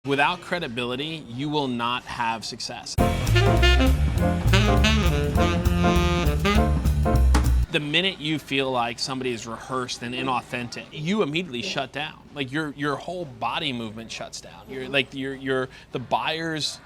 Without credibility, you will not have success. The minute you feel like somebody is rehearsed and inauthentic, you immediately shut down. Like your whole body movement shuts down. The buyer's,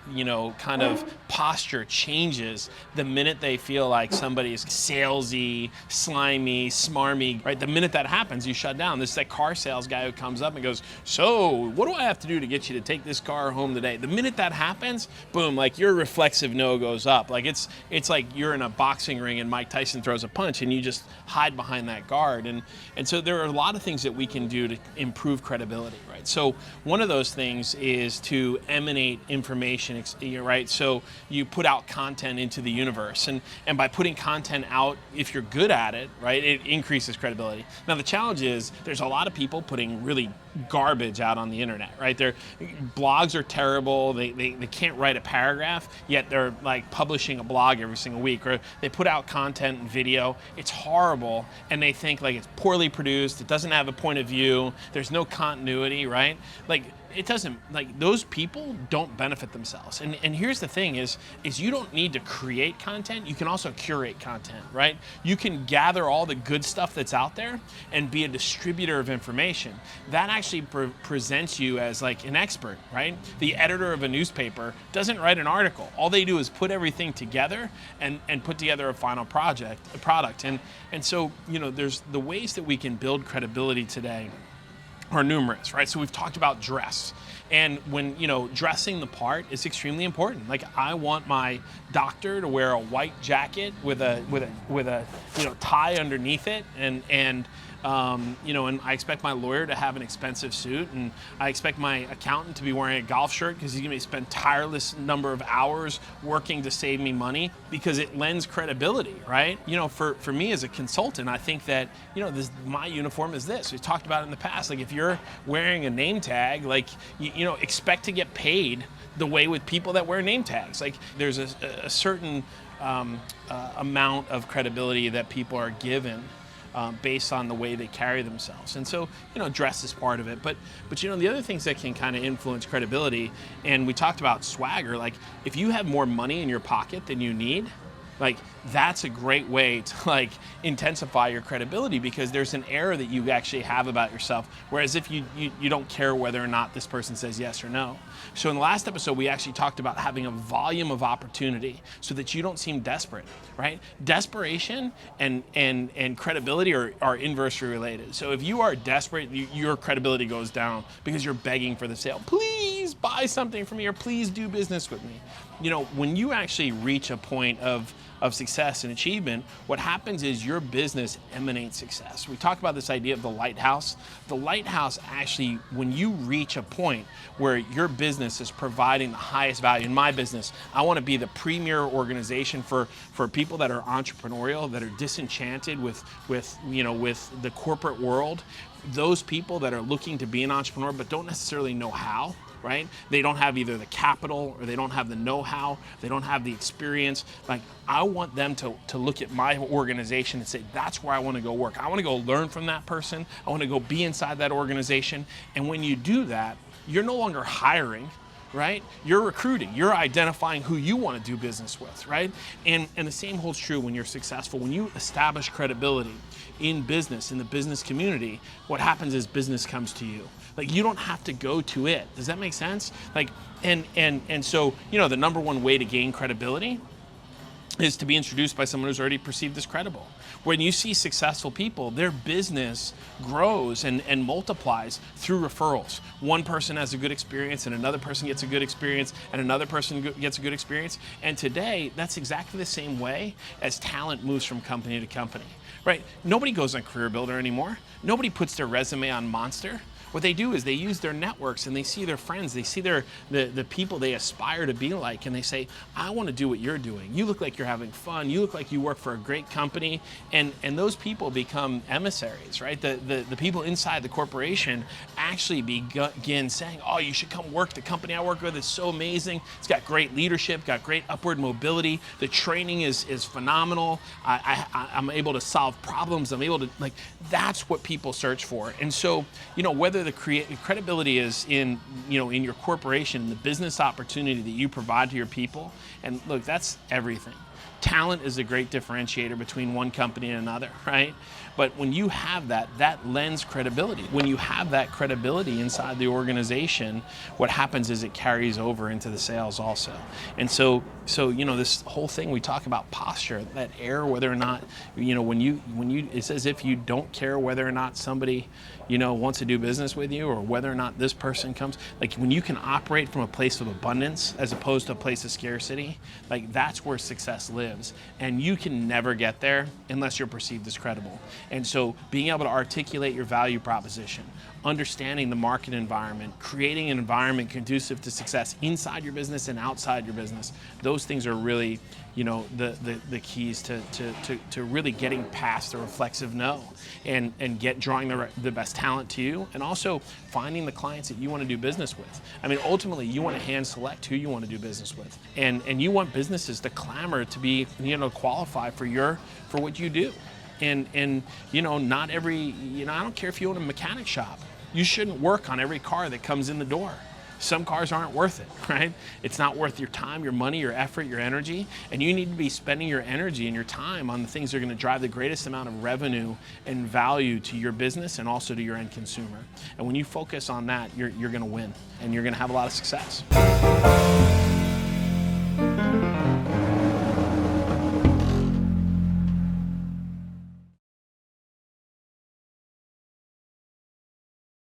kind of posture changes the minute they feel like somebody's salesy, slimy, smarmy, right? The minute that happens, you shut down. This is that car sales guy who comes up and goes, "So, what do I have to do to get you to take this car home today?" The minute that happens, boom, like your reflexive no goes up. Like it's like you're in a boxing ring and Mike Tyson throws a punch and you just hide behind that guard. And so there are a lot of things that we can do to improve credibility, right? So one of those things is to emanate information, right? So you put out content into the universe, and by putting content out, if you're good at it, right, it increases credibility. Now the challenge is there's a lot of people putting really garbage out on the internet, right? Their blogs are terrible. They can't write a paragraph, yet they're like publishing a blog every single week, or they put out content and video. It's horrible, and they think like it's poorly produced. It doesn't have a point of view. There's no continuity, right? Like it doesn't, like those people don't benefit themselves. And here's the thing is you don't need to create content. You can also curate content, right? You can gather all the good stuff that's out there and be a distributor of information. That actually presents you as like an expert, right? The editor of a newspaper doesn't write an article. All they do is put everything together and put together a final product. And so, there's the ways that we can build credibility today are numerous, right? So we've talked about dress. And when, dressing the part is extremely important. Like I want my doctor to wear a white jacket with a tie underneath it, and I expect my lawyer to have an expensive suit, and I expect my accountant to be wearing a golf shirt because he's going to spend tireless number of hours working to save me money, because it lends credibility, right? For me as a consultant, I think that, my uniform is this. We've talked about it in the past. Like if you're wearing a name tag, like, expect to get paid the way with people that wear name tags. Like there's a certain amount of credibility that people are given based on the way they carry themselves. And so, dress is part of it. But the other things that can kind of influence credibility, and we talked about swagger, like if you have more money in your pocket than you need, like that's a great way to like intensify your credibility, because there's an air that you actually have about yourself. Whereas if you don't care whether or not this person says yes or no. So in the last episode, we actually talked about having a volume of opportunity so that you don't seem desperate, right? Desperation and credibility are inversely related. So if you are desperate, your credibility goes down because you're begging for the sale. Please buy something from me, or please do business with me. When you actually reach a point of success and achievement, what happens is your business emanates success. We talked about this idea of the lighthouse. The lighthouse actually, when you reach a point where your business is providing the highest value. In my business, I want to be the premier organization for people that are entrepreneurial, that are disenchanted with the corporate world. Those people that are looking to be an entrepreneur but don't necessarily know how, right? They don't have either the capital, or they don't have the know-how, they don't have the experience. Like I want them to look at my organization and say, that's where I want to go work. I want to go learn from that person. I want to go be inside that organization. And when you do that, you're no longer hiring, right? You're recruiting. You're identifying who you want to do business with, right? And the same holds true when you're successful. When you establish credibility in business, in the business community, what happens is business comes to you. Like you don't have to go to it. Does that make sense? Like, and so, the number one way to gain credibility is to be introduced by someone who's already perceived as credible. When you see successful people, their business grows and multiplies through referrals. One person has a good experience, and another person gets a good experience, and another person gets a good experience. And today, that's exactly the same way as talent moves from company to company, right? Nobody goes on CareerBuilder anymore. Nobody puts their resume on Monster. What they do is they use their networks, and they see their friends, they see the people they aspire to be like, and they say, I want to do what you're doing. You look like you're having fun. You look like you work for a great company. And those people become emissaries, right? The people inside the corporation actually begin saying, oh, you should come work. The company I work with is so amazing. It's got great leadership, got great upward mobility. The training is phenomenal. I'm able to solve problems. I'm able to, like, that's what people search for. And so, whether whether the credibility is in, in your corporation, the business opportunity that you provide to your people. And look, that's everything. Talent is a great differentiator between one company and another, right? But when you have that, that lends credibility. When you have that credibility inside the organization, what happens is it carries over into the sales also. And so this whole thing we talk about posture, that air, whether or not, when you, it's as if you don't care whether or not somebody, wants to do business with you, or whether or not this person comes. Like, when you can operate from a place of abundance as opposed to a place of scarcity, like, that's where success lives. And you can never get there unless you're perceived as credible. And so being able to articulate your value proposition, understanding the market environment, creating an environment conducive to success inside your business and outside your business, those things are really, the keys to really getting past the reflexive no, and drawing the best talent to you, and also finding the clients that you want to do business with. I mean, ultimately, you want to hand select who you want to do business with, and you want businesses to clamor to be, qualify for what you do. And not every, I don't care if you own a mechanic shop. You shouldn't work on every car that comes in the door. Some cars aren't worth it, right? It's not worth your time, your money, your effort, your energy. And you need to be spending your energy and your time on the things that are going to drive the greatest amount of revenue and value to your business and also to your end consumer. And when you focus on that, you're going to win, and you're going to have a lot of success.